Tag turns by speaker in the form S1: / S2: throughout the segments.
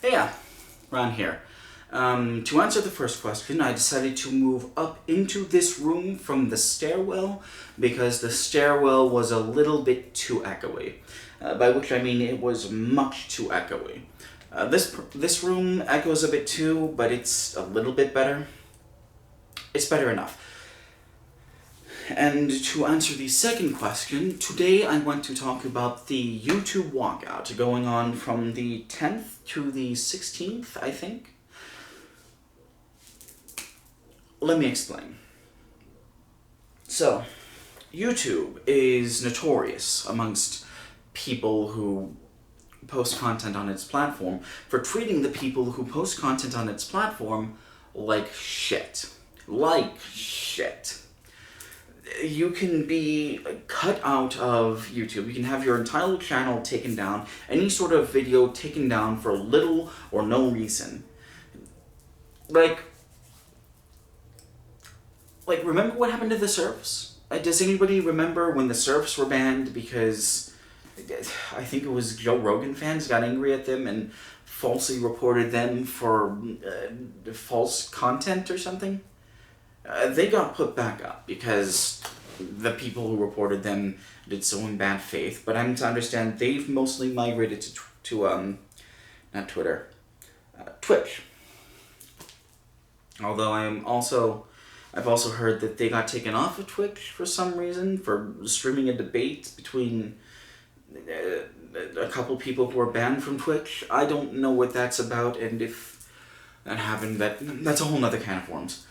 S1: Yeah, around here. To answer the first question, I decided to move up into this room from the stairwell because the stairwell was a little bit too echoey. By which I mean it was much too echoey. This room echoes a bit too, but it's a little bit better. It's better enough. And to answer the second question, today I want to talk about the YouTube walkout going on from the 10th to the 16th, I think. Let me explain. So, YouTube is notorious amongst people who post content on its platform for treating the people who post content on its platform like shit. Like shit. You can be cut out of YouTube. You can have your entire channel taken down, any sort of video taken down for little or no reason. Like remember what happened to the surfs? Does anybody remember when the surfs were banned because I think it was Joe Rogan fans got angry at them and falsely reported them for false content or something? They got put back up because the people who reported them did so in bad faith. But I'm to understand they've mostly migrated to not Twitter, Twitch. Although I've also heard that they got taken off of Twitch for some reason for streaming a debate between a couple people who are banned from Twitch. I don't know what that's about, and if that happened, that's a whole nother can of worms.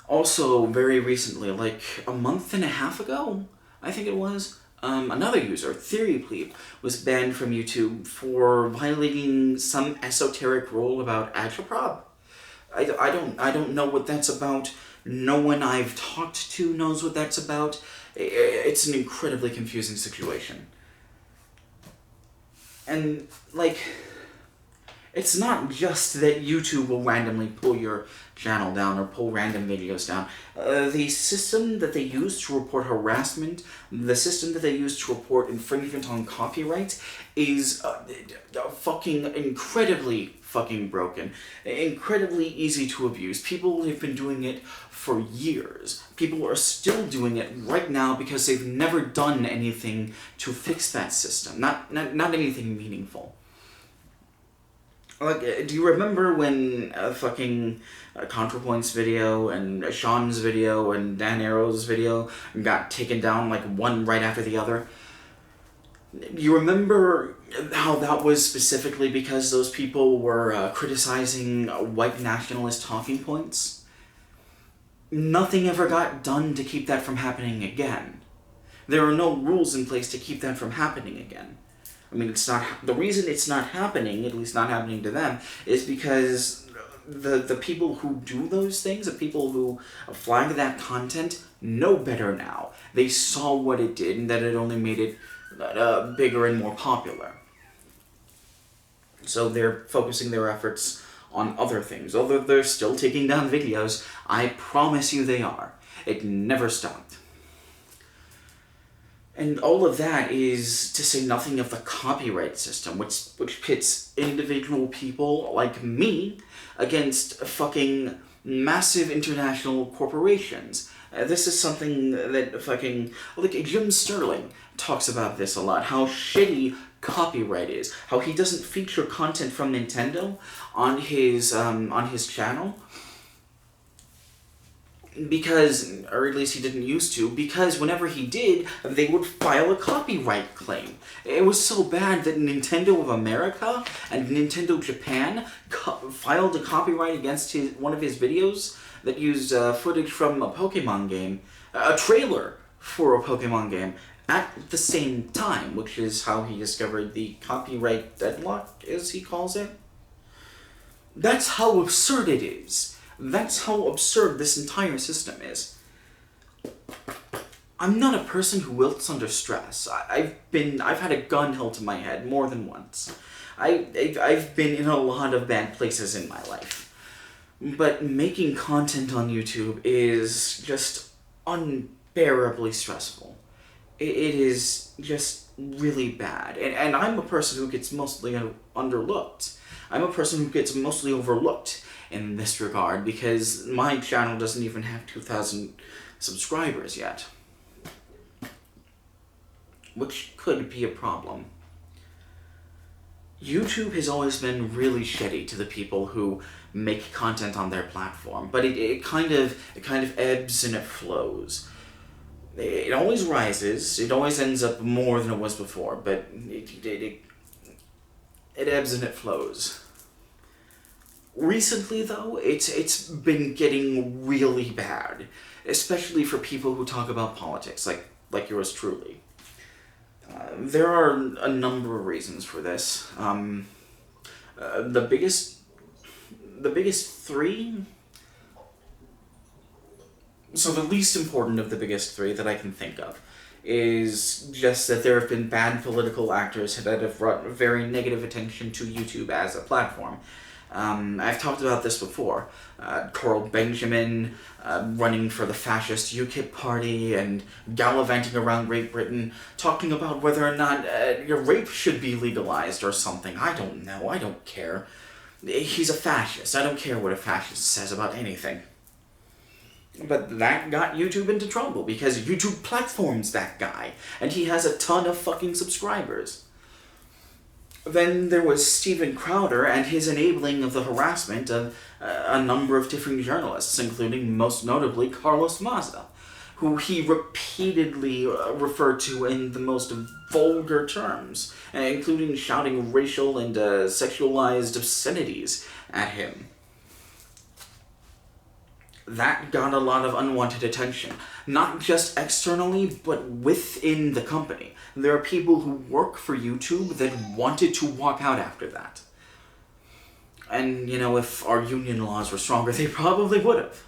S1: Also, very recently, like a month and a half ago, I think it was, another user, TheoryPleep, was banned from YouTube for violating some esoteric rule about agitprop. I don't know what that's about. No one I've talked to knows what that's about. It's an incredibly confusing situation. And, it's not just that YouTube will randomly pull your channel down or pull random videos down. The system that they use to report harassment, the system that they use to report infringement on copyright is fucking incredibly fucking broken. Incredibly easy to abuse. People have been doing it for years. People are still doing it right now because they've never done anything to fix that system. Not anything meaningful. Do you remember when fucking ContraPoint's video and Sean's video and Dan Arrow's video got taken down one right after the other? You remember how that was specifically because those people were criticizing white nationalist talking points? Nothing ever got done to keep that from happening again. There are no rules in place to keep that from happening again. I mean, the reason it's not happening, at least not happening to them, is because the people who do those things, the people who flag that content, know better now. They saw what it did and that it only made it bigger and more popular. So they're focusing their efforts on other things. Although they're still taking down videos, I promise you they are. It never stopped. And all of that is to say nothing of the copyright system, which pits individual people like me against fucking massive international corporations. This is something that fucking... Jim Sterling talks about this a lot, how shitty copyright is, how he doesn't feature content from Nintendo on his channel, because, or at least he didn't used to, because whenever he did, they would file a copyright claim. It was so bad that Nintendo of America and Nintendo Japan filed a copyright against one of his videos that used footage from a Pokemon game, a trailer for a Pokemon game, at the same time, which is how he discovered the copyright deadlock, as he calls it. That's how absurd it is. That's how absurd this entire system is. I'm not a person who wilts under stress. I've had a gun held to my head more than once. I've been in a lot of bad places in my life. But making content on YouTube is just unbearably stressful. It is just really bad. And I'm a person who gets mostly underlooked. I'm a person who gets mostly overlooked in this regard because my channel doesn't even have 2,000 subscribers yet. Which could be a problem. YouTube has always been really shitty to the people who make content on their platform, but it kind of ebbs and it flows. It always rises. It always ends up more than it was before, but it ebbs and it flows. Recently, though, it's been getting really bad, especially for people who talk about politics, like yours truly. There are a number of reasons for this. The biggest three. So the least important of the biggest three that I can think of is just that there have been bad political actors that have brought very negative attention to YouTube as a platform. I've talked about this before. Carl Benjamin running for the fascist UKIP party and gallivanting around Great Britain, talking about whether or not rape should be legalized or something. I don't know. I don't care. He's a fascist. I don't care what a fascist says about anything. But that got YouTube into trouble because YouTube platforms that guy, and he has a ton of fucking subscribers. Then there was Steven Crowder and his enabling of the harassment of a number of different journalists, including most notably Carlos Maza, who he repeatedly referred to in the most vulgar terms, including shouting racial and sexualized obscenities at him. That got a lot of unwanted attention, not just externally, but within the company. There are people who work for YouTube that wanted to walk out after that. And, if our union laws were stronger, they probably would have.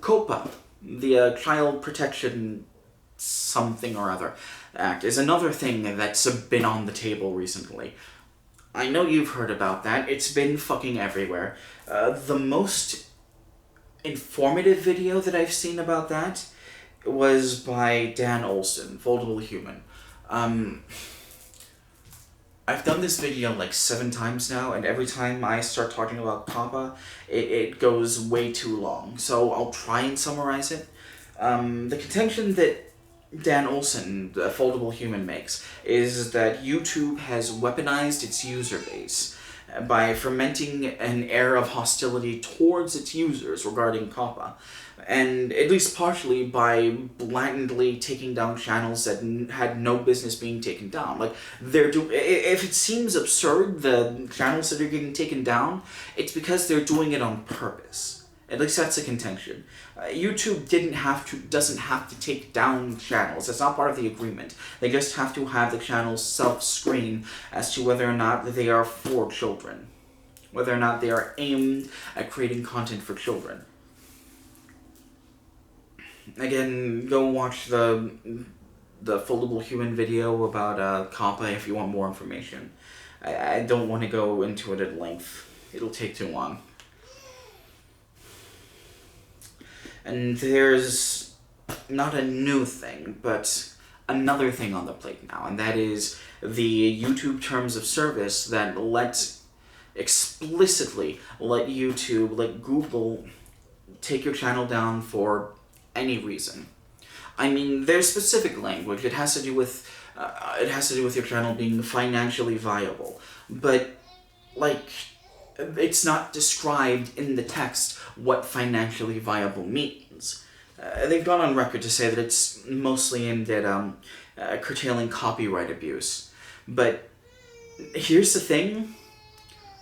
S1: COPA, the Child Protection something or other Act, is another thing that's been on the table recently. I know you've heard about that. It's been fucking everywhere. The most informative video that I've seen about that was by Dan Olson, Foldable Human. I've done this video like 7 times now, and every time I start talking about COPPA, it goes way too long. So I'll try and summarize it. The contention that Dan Olson, the Foldable Human, makes is that YouTube has weaponized its user base by fomenting an air of hostility towards its users regarding COPPA, and at least partially by blatantly taking down channels that had no business being taken down. Like, if it seems absurd, the channels that are getting taken down, it's because they're doing it on purpose. At least that's a contention. YouTube doesn't have to take down channels. That's not part of the agreement. They just have to have the channels self-screen as to whether or not they are for children. Whether or not they are aimed at creating content for children. Again, go watch the Foldable Human video about COPPA if you want more information. I don't want to go into it at length. It'll take too long. And there's not a new thing, but another thing on the plate now, and that is the YouTube terms of service that explicitly let YouTube, let Google, take your channel down for any reason. I mean, there's specific language. It has to do with your channel being financially viable, but it's not described in the text what financially viable means. They've gone on record to say that it's mostly aimed at curtailing copyright abuse. But here's the thing.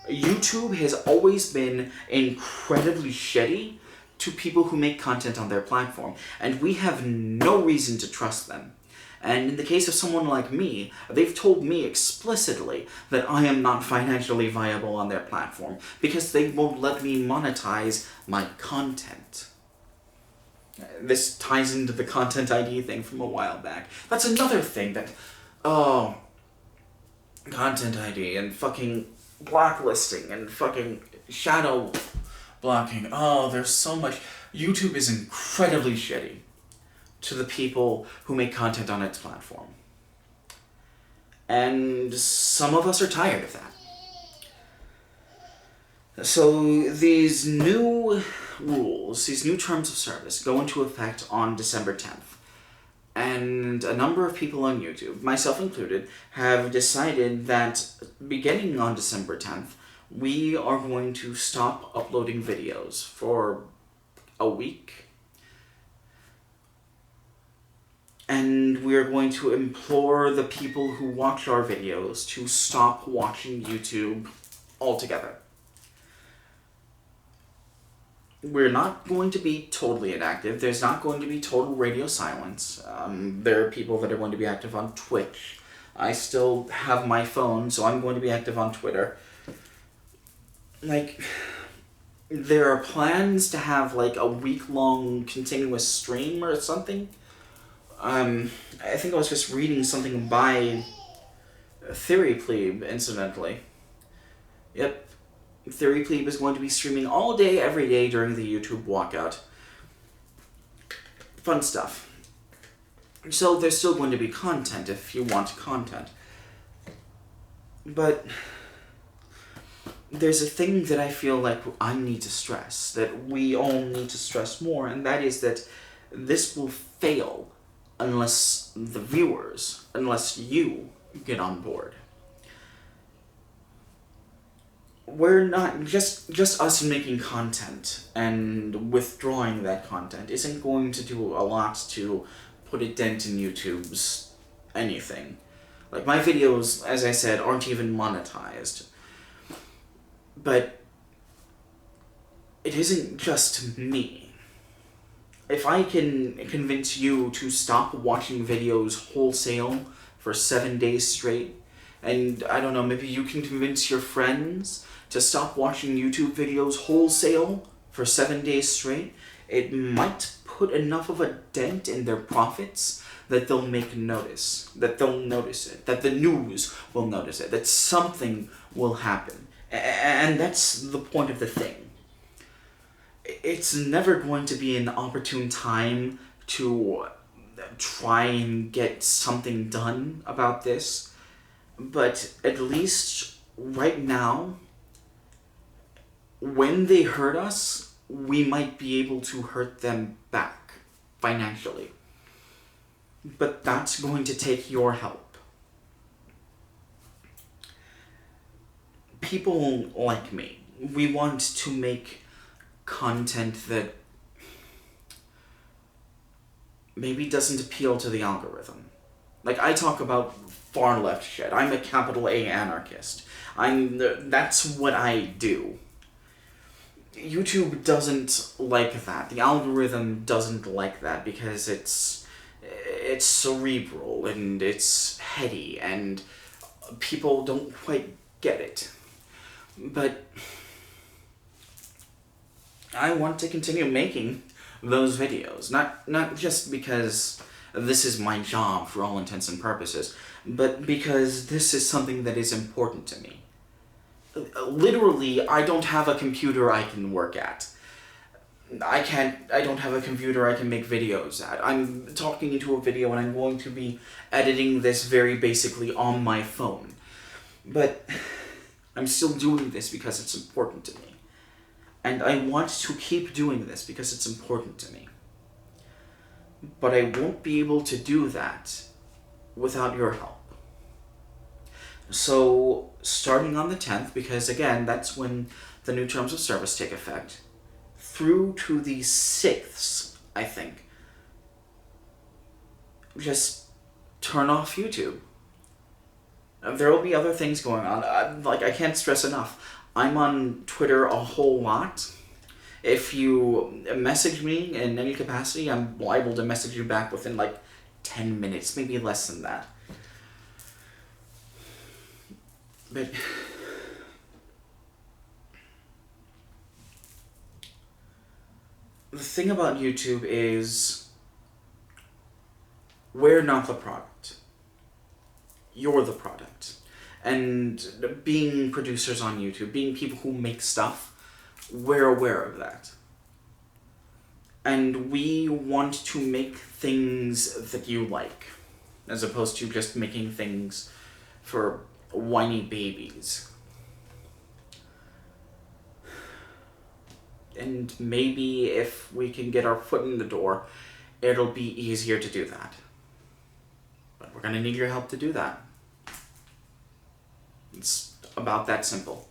S1: YouTube has always been incredibly shitty to people who make content on their platform, and we have no reason to trust them. And in the case of someone like me, they've told me explicitly that I am not financially viable on their platform because they won't let me monetize my content. This ties into the Content ID thing from a while back. That's another thing that, Content ID and fucking blacklisting and fucking shadow blocking. Oh, there's so much. YouTube is incredibly shitty. to the people who make content on its platform. And some of us are tired of that. So these new rules, these new terms of service, go into effect on December 10th. And a number of people on YouTube, myself included, have decided that beginning on December 10th, we are going to stop uploading videos for a week. And we're going to implore the people who watch our videos to stop watching YouTube altogether. We're not going to be totally inactive. There's not going to be total radio silence. There are people that are going to be active on Twitch. I still have my phone, so I'm going to be active on Twitter. Like, there are plans to have, like, a week-long continuous stream or something. I think I was just reading something by Theory Plebe, incidentally. Yep. Theory Plebe is going to be streaming all day, every day during the YouTube Walkout. Fun stuff. So there's still going to be content if you want content. But there's a thing that I feel like I need to stress, that we all need to stress more, and that is that this will fail unless the viewers, unless you get on board. We're not, just us making content and withdrawing that content isn't going to do a lot to put a dent in YouTube's anything. Like, my videos, as I said, aren't even monetized. But it isn't just me. If I can convince you to stop watching videos wholesale for 7 days straight, and I don't know, maybe you can convince your friends to stop watching YouTube videos wholesale for 7 days straight, it might put enough of a dent in their profits that they'll notice it, that the news will notice it, that something will happen. And that's the point of the thing. It's never going to be an opportune time to try and get something done about this, but at least right now, when they hurt us, we might be able to hurt them back financially. But that's going to take your help. People like me, we want to make content that maybe doesn't appeal to the algorithm. Like, I talk about far left shit. I'm a capital A anarchist. That's what I do. YouTube doesn't like that. The algorithm doesn't like that because it's cerebral and it's heady and people don't quite get it. But I want to continue making those videos, not just because this is my job for all intents and purposes, but because this is something that is important to me. Literally, I don't have a computer I can work at. I don't have a computer I can make videos at. I'm talking into a video and I'm going to be editing this very basically on my phone. But I'm still doing this because it's important to me. And I want to keep doing this because it's important to me. But I won't be able to do that without your help. So, starting on the 10th, because again, that's when the new terms of service take effect, through to the 6th, I think, just turn off YouTube. There will be other things going on. I can't stress enough. I'm on Twitter a whole lot. If you message me in any capacity, I'm liable to message you back within 10 minutes, maybe less than that. But the thing about YouTube is we're not the product. You're the product. And being producers on YouTube, being people who make stuff, we're aware of that. And we want to make things that you like, as opposed to just making things for whiny babies. And maybe if we can get our foot in the door, it'll be easier to do that. But we're gonna need your help to do that. It's about that simple.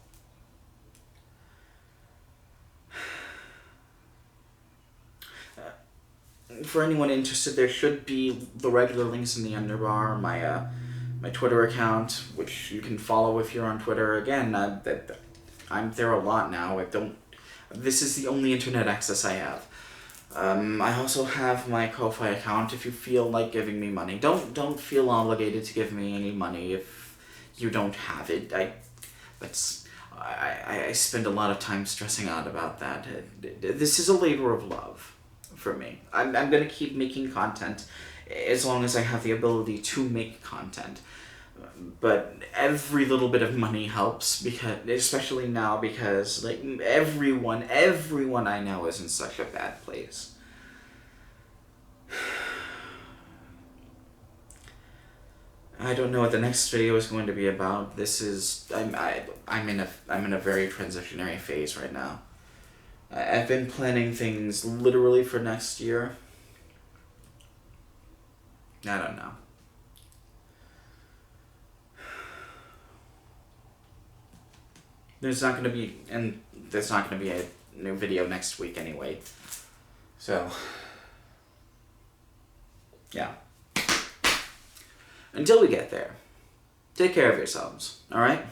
S1: For anyone interested, there should be the regular links in the underbar. My Twitter account, which you can follow if you're on Twitter. Again, I'm there a lot now. This is the only internet access I have. I also have my Ko-Fi account if you feel like giving me money. Don't feel obligated to give me any money if you don't have it. I spend a lot of time stressing out about that. This is a labor of love for me. I'm gonna keep making content as long as I have the ability to make content. But every little bit of money helps, because especially now, because like everyone I know is in such a bad place. I don't know what the next video is going to be about. I'm in a very transitionary phase right now. I've been planning things literally for next year. I don't know. There's not going to be a new video next week anyway. So, yeah. Until we get there, take care of yourselves, alright?